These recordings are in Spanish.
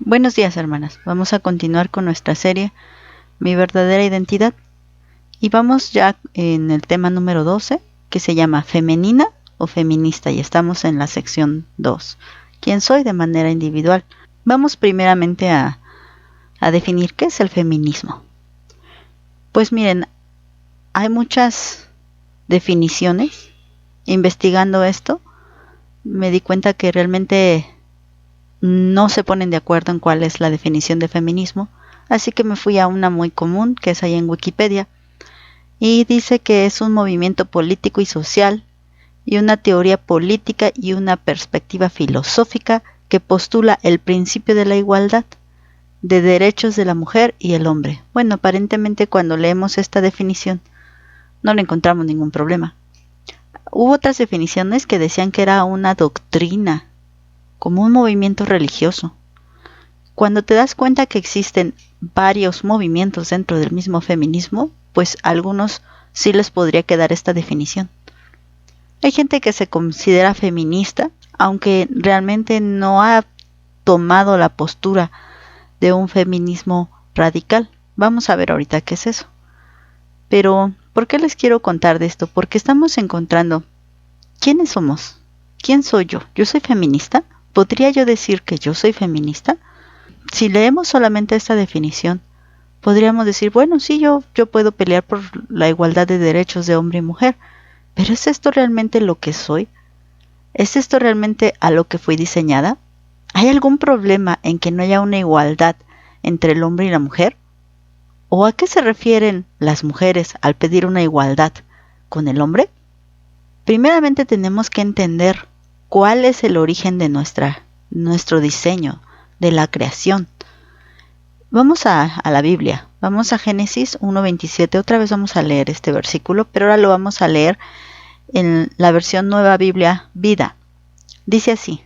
Buenos días, hermanas. Vamos a continuar con nuestra serie Mi verdadera identidad y vamos ya en el tema número 12, que se llama Femenina o Feminista, y estamos en la sección 2. ¿Quién soy de manera individual? Vamos primeramente a definir qué es el feminismo. Pues miren, hay muchas definiciones. Investigando esto, me di cuenta que realmente no se ponen de acuerdo en cuál es la definición de feminismo, así que me fui a una muy común, que es ahí en Wikipedia, y dice que es un movimiento político y social, y una teoría política y una perspectiva filosófica que postula el principio de la igualdad de derechos de la mujer y el hombre. Bueno, aparentemente cuando leemos esta definición no le encontramos ningún problema. Hubo otras definiciones que decían que era una doctrina, como un movimiento religioso. Cuando te das cuenta que existen varios movimientos dentro del mismo feminismo, pues a algunos sí les podría quedar esta definición. Hay gente que se considera feminista, aunque realmente no ha tomado la postura de un feminismo radical. Vamos a ver ahorita qué es eso. Pero, ¿por qué les quiero contar de esto? Porque estamos encontrando ¿quiénes somos? ¿Quién soy yo? ¿Yo soy feminista? ¿Podría yo decir que yo soy feminista? Si leemos solamente esta definición, podríamos decir, bueno, sí, yo puedo pelear por la igualdad de derechos de hombre y mujer, pero ¿es esto realmente lo que soy? ¿Es esto realmente a lo que fui diseñada? ¿Hay algún problema en que no haya una igualdad entre el hombre y la mujer? ¿O a qué se refieren las mujeres al pedir una igualdad con el hombre? Primeramente tenemos que entender cuál es el origen de nuestro diseño, de la creación. Vamos a la Biblia, vamos a Génesis 1:27, otra vez vamos a leer este versículo, pero ahora lo vamos a leer en la versión Nueva Biblia Vida. Dice así: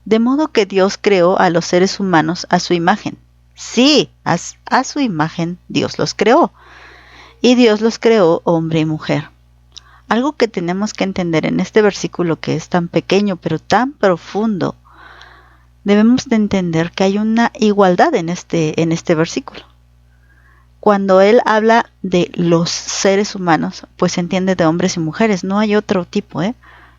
de modo que Dios creó a los seres humanos a su imagen. Sí, a su imagen Dios los creó. Y Dios los creó hombre y mujer. Algo que tenemos que entender en este versículo, que es tan pequeño pero tan profundo, debemos de entender que hay una igualdad en este versículo. Cuando él habla de los seres humanos, pues se entiende de hombres y mujeres, no hay otro tipo,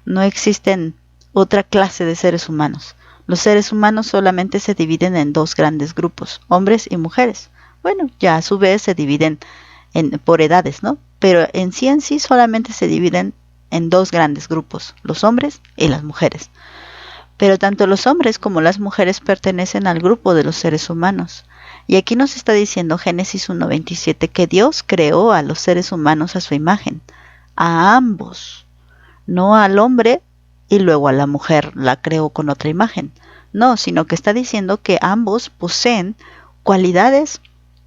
no existen otra clase de seres humanos. Los seres humanos solamente se dividen en dos grandes grupos, hombres y mujeres. Bueno, ya a su vez se dividen por edades, ¿no? Pero en sí solamente se dividen en dos grandes grupos, los hombres y las mujeres. Pero tanto los hombres como las mujeres pertenecen al grupo de los seres humanos. Y aquí nos está diciendo Génesis 1:27 que Dios creó a los seres humanos a su imagen, a ambos, no al hombre y luego a la mujer la creó con otra imagen. No, sino que está diciendo que ambos poseen cualidades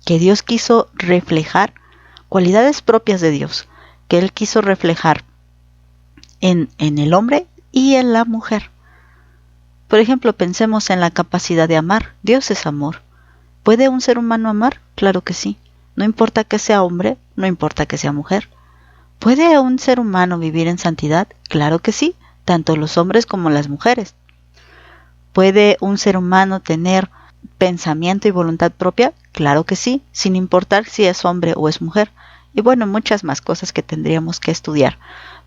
que Dios quiso reflejar, cualidades propias de Dios, que Él quiso reflejar en el hombre y en la mujer. Por ejemplo, pensemos en la capacidad de amar. Dios es amor. ¿Puede un ser humano amar? Claro que sí. No importa que sea hombre, no importa que sea mujer. ¿Puede un ser humano vivir en santidad? Claro que sí, tanto los hombres como las mujeres. ¿Puede un ser humano tener pensamiento y voluntad propia? Claro que sí, sin importar si es hombre o es mujer. Y bueno, muchas más cosas que tendríamos que estudiar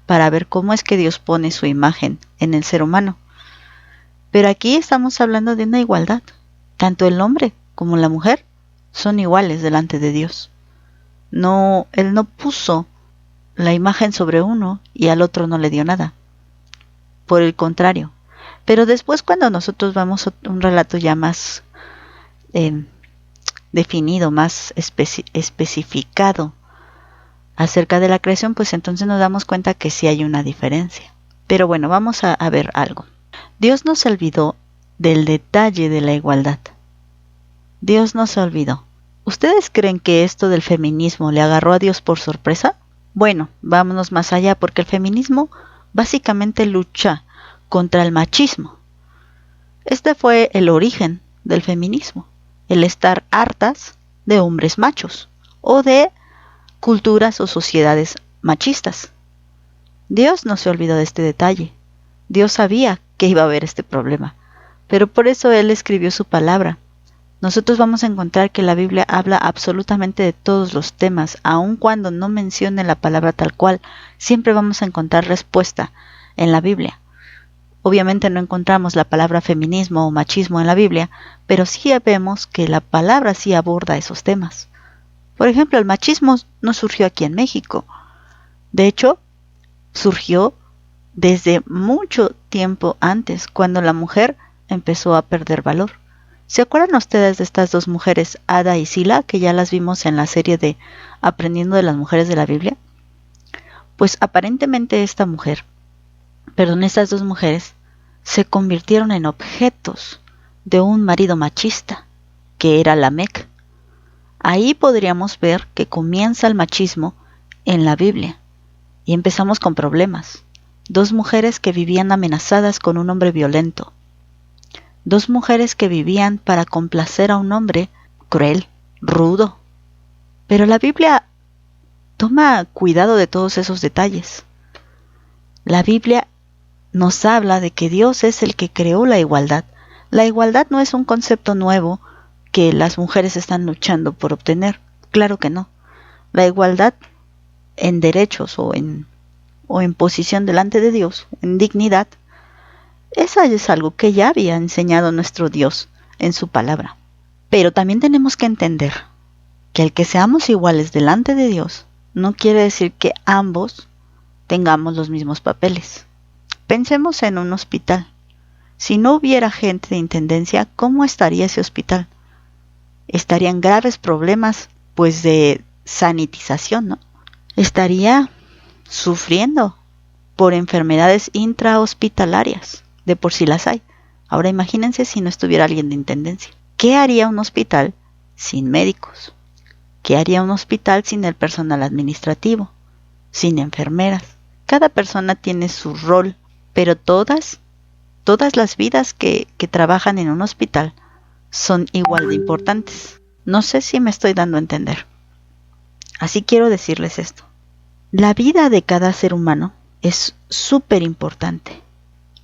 para ver cómo es que Dios pone su imagen en el ser humano. Pero aquí estamos hablando de una igualdad. Tanto el hombre como la mujer son iguales delante de Dios. No, Él no puso la imagen sobre uno y al otro no le dio nada. Por el contrario. Pero después, cuando nosotros vamos a un relato ya más definido, más especificado acerca de la creación, pues entonces nos damos cuenta que sí hay una diferencia. Pero bueno, vamos a ver algo. Dios no se olvidó del detalle de la igualdad. Dios no se olvidó. ¿Ustedes creen que esto del feminismo le agarró a Dios por sorpresa? Bueno, vámonos más allá, porque el feminismo básicamente lucha contra el machismo. Este fue el origen del feminismo, el estar hartas de hombres machos o de culturas o sociedades machistas. Dios no se olvidó de este detalle. Dios sabía que iba a haber este problema, pero por eso Él escribió su palabra, nosotros vamos a encontrar que la Biblia habla absolutamente de todos los temas, aun cuando no mencione la palabra tal cual, siempre vamos a encontrar respuesta en la Biblia. Obviamente no encontramos la palabra feminismo o machismo en la Biblia, pero sí vemos que la palabra sí aborda esos temas. Por ejemplo, el machismo no surgió aquí en México. De hecho, surgió desde mucho tiempo antes, cuando la mujer empezó a perder valor. ¿Se acuerdan ustedes de estas dos mujeres, Ada y Sila, que ya las vimos en la serie de Aprendiendo de las Mujeres de la Biblia? Pues aparentemente estas dos mujeres se convirtieron en objetos de un marido machista, que era Lamec. Ahí podríamos ver que comienza el machismo en la Biblia, y empezamos con problemas. Dos mujeres que vivían amenazadas con un hombre violento. Dos mujeres que vivían para complacer a un hombre cruel, rudo. Pero la Biblia toma cuidado de todos esos detalles. La Biblia nos habla de que Dios es el que creó la igualdad. La igualdad no es un concepto nuevo que las mujeres están luchando por obtener. Claro que no. La igualdad en derechos o en posición delante de Dios, en dignidad, esa es algo que ya había enseñado nuestro Dios en su palabra. Pero también tenemos que entender que el que seamos iguales delante de Dios no quiere decir que ambos tengamos los mismos papeles. Pensemos en un hospital. Si no hubiera gente de intendencia, ¿cómo estaría ese hospital? Estarían graves problemas, pues, de sanitización, ¿no? Estaría sufriendo por enfermedades intrahospitalarias. De por sí las hay. Ahora imagínense si no estuviera alguien de intendencia. ¿Qué haría un hospital sin médicos? ¿Qué haría un hospital sin el personal administrativo? Sin enfermeras. Cada persona tiene su rol, pero todas las vidas que trabajan en un hospital son igual de importantes. No sé si me estoy dando a entender. Así quiero decirles esto. La vida de cada ser humano es súper importante.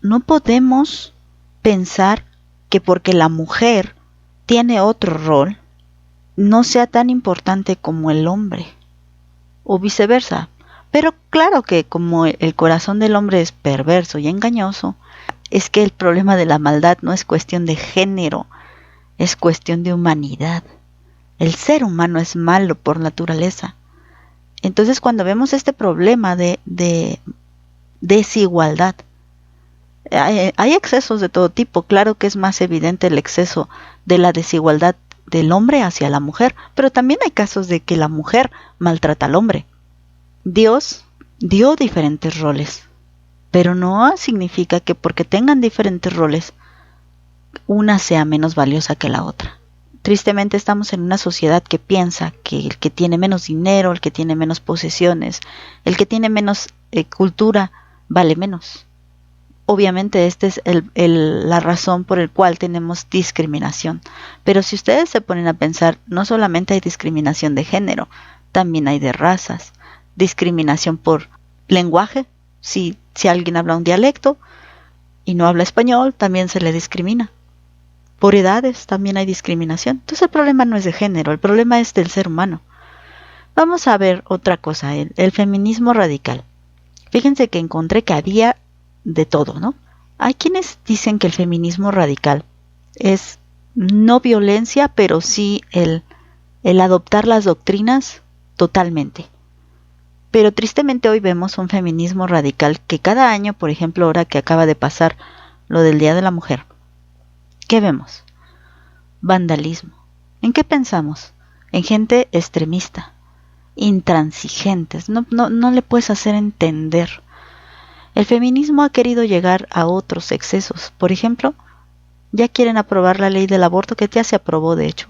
No podemos pensar que porque la mujer tiene otro rol, no sea tan importante como el hombre, o viceversa. Pero claro que como el corazón del hombre es perverso y engañoso, es que el problema de la maldad no es cuestión de género, es cuestión de humanidad. El ser humano es malo por naturaleza. Entonces cuando vemos este problema de desigualdad, hay excesos de todo tipo. Claro que es más evidente el exceso de la desigualdad del hombre hacia la mujer, pero también hay casos de que la mujer maltrata al hombre. Dios dio diferentes roles, pero no significa que porque tengan diferentes roles, una sea menos valiosa que la otra. Tristemente estamos en una sociedad que piensa que el que tiene menos dinero, el que tiene menos posesiones, el que tiene menos cultura, vale menos. Obviamente esta es la razón por la cual tenemos discriminación. Pero si ustedes se ponen a pensar, no solamente hay discriminación de género, también hay de razas. Discriminación por lenguaje. Si alguien habla un dialecto y no habla español, también se le discrimina. Por edades también hay discriminación. Entonces el problema no es de género, el problema es del ser humano. Vamos a ver otra cosa, el feminismo radical. Fíjense que encontré que había de todo, ¿no? Hay quienes dicen que el feminismo radical es no violencia, pero sí el adoptar las doctrinas totalmente. Pero tristemente hoy vemos un feminismo radical que cada año, por ejemplo, ahora que acaba de pasar lo del Día de la Mujer, ¿qué vemos? Vandalismo. ¿En qué pensamos? En gente extremista, intransigentes. No le puedes hacer entender. El feminismo ha querido llegar a otros excesos. Por ejemplo, ya quieren aprobar la ley del aborto, que ya se aprobó de hecho,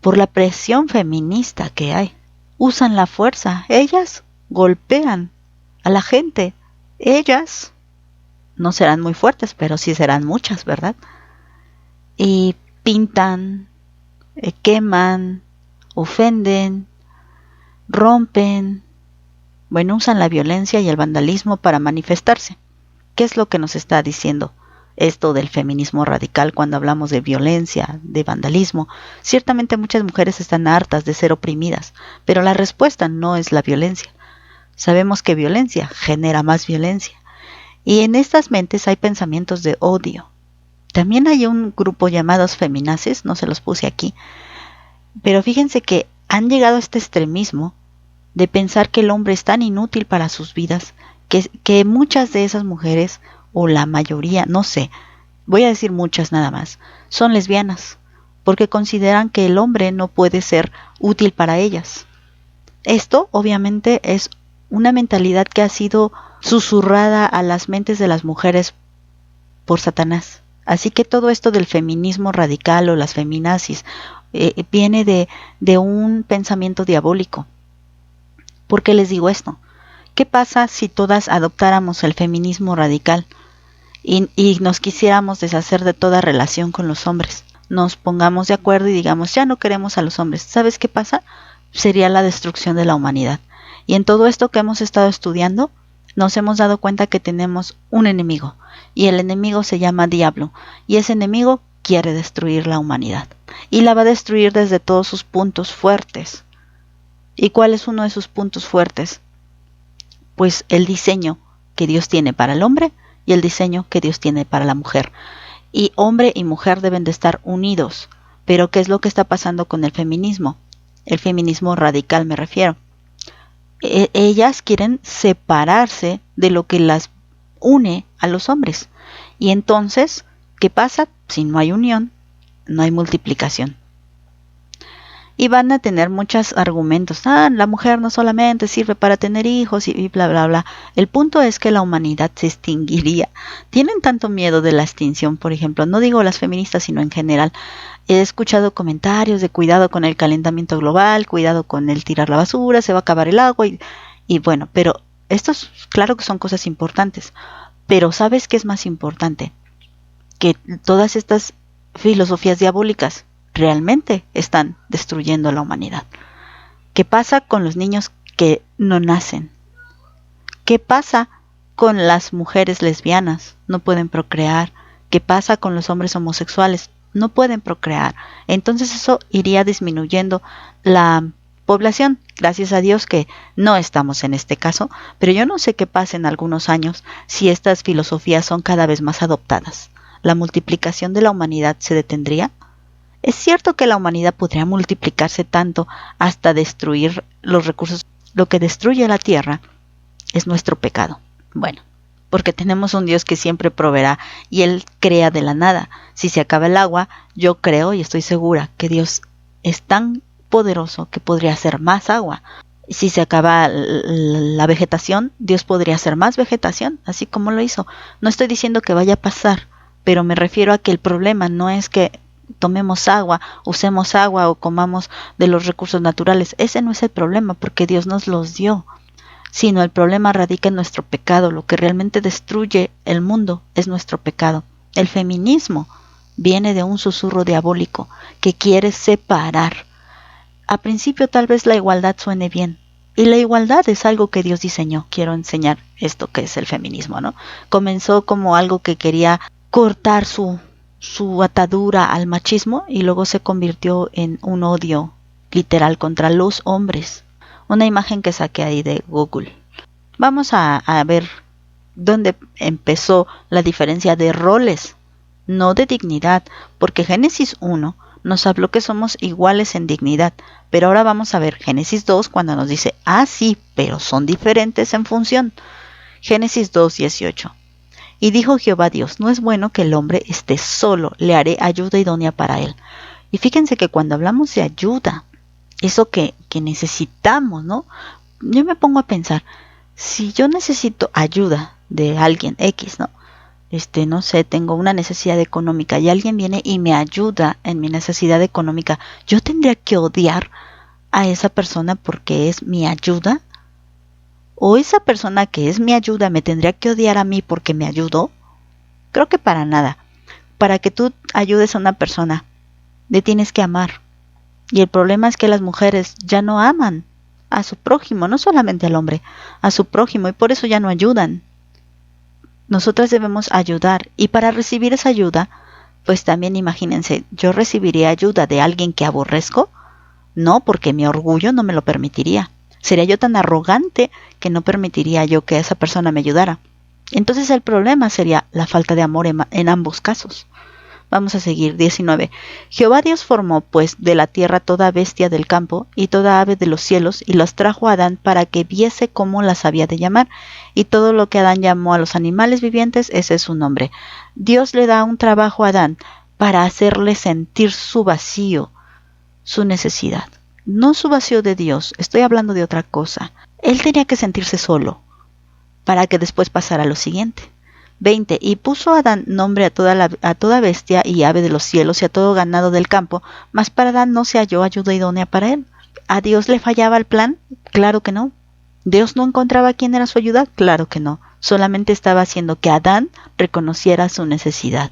por la presión feminista que hay. Usan la fuerza. Ellas golpean a la gente. Ellas no serán muy fuertes, pero sí serán muchas, ¿verdad? Y pintan, queman, ofenden, rompen. Bueno, usan la violencia y el vandalismo para manifestarse. ¿Qué es lo que nos está diciendo esto del feminismo radical cuando hablamos de violencia, de vandalismo. Ciertamente muchas mujeres están hartas de ser oprimidas, pero la respuesta no es la violencia. Sabemos que violencia genera más violencia. Y en estas mentes hay pensamientos de odio. También hay un grupo llamados feminazis, no se los puse aquí, pero fíjense que han llegado a este extremismo de pensar que el hombre es tan inútil para sus vidas, que muchas de esas mujeres, o la mayoría, no sé, voy a decir muchas nada más, son lesbianas, porque consideran que el hombre no puede ser útil para ellas. Esto obviamente es una mentalidad que ha sido susurrada a las mentes de las mujeres por Satanás. Así que todo esto del feminismo radical o las feminazis viene de un pensamiento diabólico. ¿Por qué les digo esto? ¿Qué pasa si todas adoptáramos el feminismo radical y nos quisiéramos deshacer de toda relación con los hombres? Nos pongamos de acuerdo y digamos, ya no queremos a los hombres. ¿Sabes qué pasa? Sería la destrucción de la humanidad. Y en todo esto que hemos estado estudiando, nos hemos dado cuenta que tenemos un enemigo, y el enemigo se llama Diablo, y ese enemigo quiere destruir la humanidad, y la va a destruir desde todos sus puntos fuertes. ¿Y cuál es uno de sus puntos fuertes? Pues el diseño que Dios tiene para el hombre y el diseño que Dios tiene para la mujer. Y hombre y mujer deben de estar unidos. Pero ¿qué es lo que está pasando con el feminismo? El feminismo radical me refiero. Ellas quieren separarse de lo que las une a los hombres. Y entonces, ¿qué pasa? Si no hay unión, no hay multiplicación. Y van a tener muchos argumentos. La mujer no solamente sirve para tener hijos y bla, bla, bla. El punto es que la humanidad se extinguiría. Tienen tanto miedo de la extinción, por ejemplo. No digo las feministas, sino en general. He escuchado comentarios de cuidado con el calentamiento global, cuidado con el tirar la basura, se va a acabar el agua y bueno, pero estos claro que son cosas importantes. Pero ¿sabes qué es más importante? Que todas estas filosofías diabólicas realmente están destruyendo la humanidad. ¿Qué pasa con los niños que no nacen? ¿Qué pasa con las mujeres lesbianas? No pueden procrear. ¿Qué pasa con los hombres homosexuales? No pueden procrear. Entonces eso iría disminuyendo la población. Gracias a Dios que no estamos en este caso, pero yo no sé qué pasa en algunos años si estas filosofías son cada vez más adoptadas. ¿La multiplicación de la humanidad se detendría? Es cierto que la humanidad podría multiplicarse tanto hasta destruir los recursos. Lo que destruye la tierra es nuestro pecado. Bueno, porque tenemos un Dios que siempre proveerá y Él crea de la nada. Si se acaba el agua, yo creo y estoy segura que Dios es tan poderoso que podría hacer más agua. Si se acaba la vegetación, Dios podría hacer más vegetación, así como lo hizo. No estoy diciendo que vaya a pasar, pero me refiero a que el problema no es que tomemos agua, usemos agua o comamos de los recursos naturales. Ese no es el problema, porque Dios nos los dio. Sino el problema radica en nuestro pecado. Lo que realmente destruye el mundo es nuestro pecado. El feminismo viene de un susurro diabólico que quiere separar. A principio tal vez la igualdad suene bien. Y la igualdad es algo que Dios diseñó. Quiero enseñar esto que es el feminismo, ¿no? Comenzó como algo que quería cortar su atadura al machismo y luego se convirtió en un odio literal contra los hombres. Una imagen que saqué ahí de Google. Vamos a ver dónde empezó la diferencia de roles, no de dignidad, porque Génesis 1 nos habló que somos iguales en dignidad, pero ahora vamos a ver Génesis 2 cuando nos dice, sí, pero son diferentes en función. Génesis 2:18. Y dijo Jehová Dios, no es bueno que el hombre esté solo, le haré ayuda idónea para él. Y fíjense que cuando hablamos de ayuda, eso que necesitamos, ¿no? Yo me pongo a pensar, si yo necesito ayuda de alguien X, ¿no? No sé, tengo una necesidad económica y alguien viene y me ayuda en mi necesidad económica, ¿yo tendría que odiar a esa persona porque es mi ayuda? ¿O esa persona que es mi ayuda me tendría que odiar a mí porque me ayudó? Creo que para nada. Para que tú ayudes a una persona, le tienes que amar. Y el problema es que las mujeres ya no aman a su prójimo, no solamente al hombre, a su prójimo, y por eso ya no ayudan. Nosotras debemos ayudar, y para recibir esa ayuda, pues también imagínense, ¿yo recibiría ayuda de alguien que aborrezco? No, porque mi orgullo no me lo permitiría. Sería yo tan arrogante que no permitiría yo que esa persona me ayudara. Entonces el problema sería la falta de amor en ambos casos. Vamos a seguir, 19. Jehová Dios formó, pues, de la tierra toda bestia del campo y toda ave de los cielos, y las trajo a Adán para que viese cómo las había de llamar. Y todo lo que Adán llamó a los animales vivientes, ese es su nombre. Dios le da un trabajo a Adán para hacerle sentir su vacío, su necesidad. No su vacío de Dios, estoy hablando de otra cosa. Él tenía que sentirse solo, para que después pasara a lo siguiente. 20. Y puso Adán nombre a toda bestia y ave de los cielos y a todo ganado del campo, mas para Adán no se halló ayuda idónea para él. ¿A Dios le fallaba el plan? Claro que no. ¿Dios no encontraba quién era su ayuda? Claro que no. Solamente estaba haciendo que Adán reconociera su necesidad.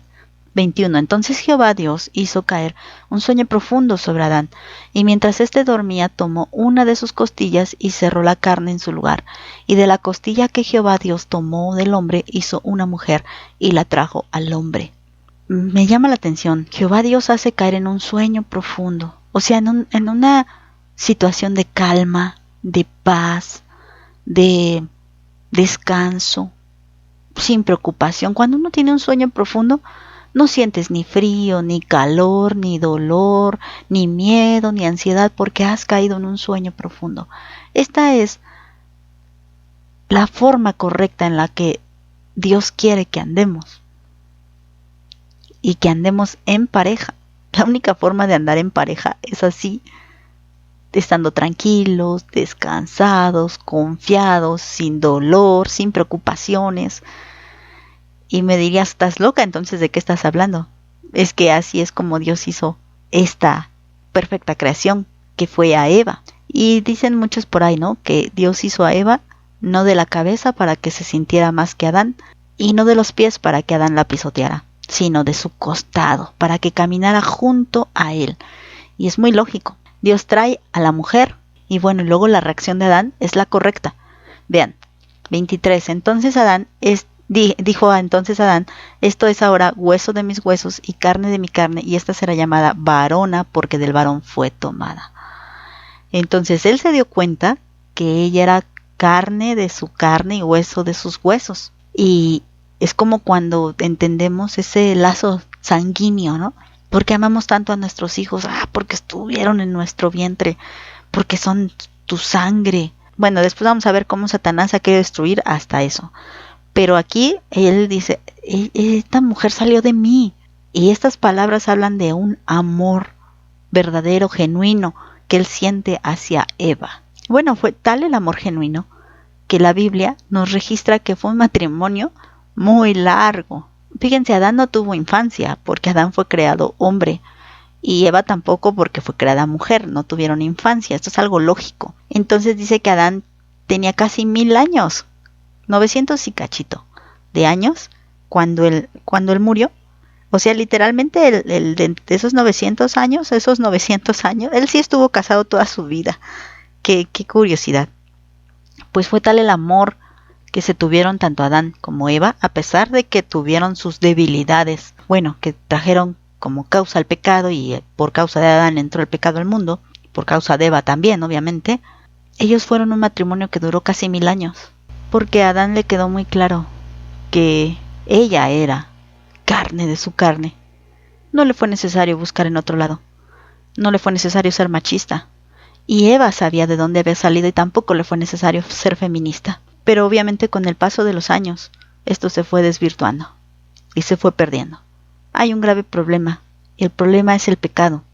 21. Entonces Jehová Dios hizo caer un sueño profundo sobre Adán, y mientras éste dormía tomó una de sus costillas y cerró la carne en su lugar. Y de la costilla que Jehová Dios tomó del hombre hizo una mujer y la trajo al hombre. Me llama la atención, Jehová Dios hace caer en un sueño profundo, o sea, en una situación de calma, de paz, de descanso, sin preocupación. Cuando uno tiene un sueño profundo, no sientes ni frío, ni calor, ni dolor, ni miedo, ni ansiedad, porque has caído en un sueño profundo. Esta es la forma correcta en la que Dios quiere que andemos. Y que andemos en pareja. La única forma de andar en pareja es así, estando tranquilos, descansados, confiados, sin dolor, sin preocupaciones. Y me dirías, ¿estás loca? Entonces, ¿de qué estás hablando? Es que así es como Dios hizo esta perfecta creación, que fue a Eva. Y dicen muchos por ahí, ¿no? Que Dios hizo a Eva no de la cabeza para que se sintiera más que Adán, y no de los pies para que Adán la pisoteara, sino de su costado, para que caminara junto a él. Y es muy lógico. Dios trae a la mujer, y bueno, y luego la reacción de Adán es la correcta. Vean, 23. Entonces Adán dijo entonces Adán, esto es ahora hueso de mis huesos y carne de mi carne, y esta será llamada varona porque del varón fue tomada. Entonces él se dio cuenta que ella era carne de su carne y hueso de sus huesos. Y es como cuando entendemos ese lazo sanguíneo, ¿no? Porque amamos tanto a nuestros hijos, porque estuvieron en nuestro vientre, porque son tu sangre. Bueno, después vamos a ver cómo Satanás ha querido destruir hasta eso. Pero aquí él dice, esta mujer salió de mí. Y estas palabras hablan de un amor verdadero, genuino, que él siente hacia Eva. Bueno, fue tal el amor genuino que la Biblia nos registra que fue un matrimonio muy largo. Fíjense, Adán no tuvo infancia porque Adán fue creado hombre. Y Eva tampoco porque fue creada mujer, no tuvieron infancia. Esto es algo lógico. Entonces dice que Adán tenía casi 1000 años. 900 y cachito de años cuando él murió. O sea, literalmente de esos 900 años, él sí estuvo casado toda su vida. Qué curiosidad. Pues fue tal el amor que se tuvieron tanto Adán como Eva, a pesar de que tuvieron sus debilidades, bueno, que trajeron como causa el pecado, y por causa de Adán entró el pecado al mundo, por causa de Eva también, obviamente. Ellos fueron un matrimonio que duró casi 1000 años. Porque a Adán le quedó muy claro que ella era carne de su carne. No le fue necesario buscar en otro lado. No le fue necesario ser machista. Y Eva sabía de dónde había salido y tampoco le fue necesario ser feminista. Pero obviamente con el paso de los años, esto se fue desvirtuando y se fue perdiendo. Hay un grave problema. Y el problema es el pecado.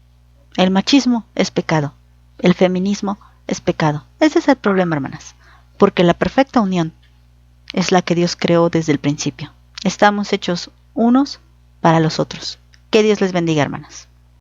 El machismo es pecado. El feminismo es pecado. Ese es el problema, hermanas. Porque la perfecta unión es la que Dios creó desde el principio. Estamos hechos unos para los otros. Que Dios les bendiga, hermanas.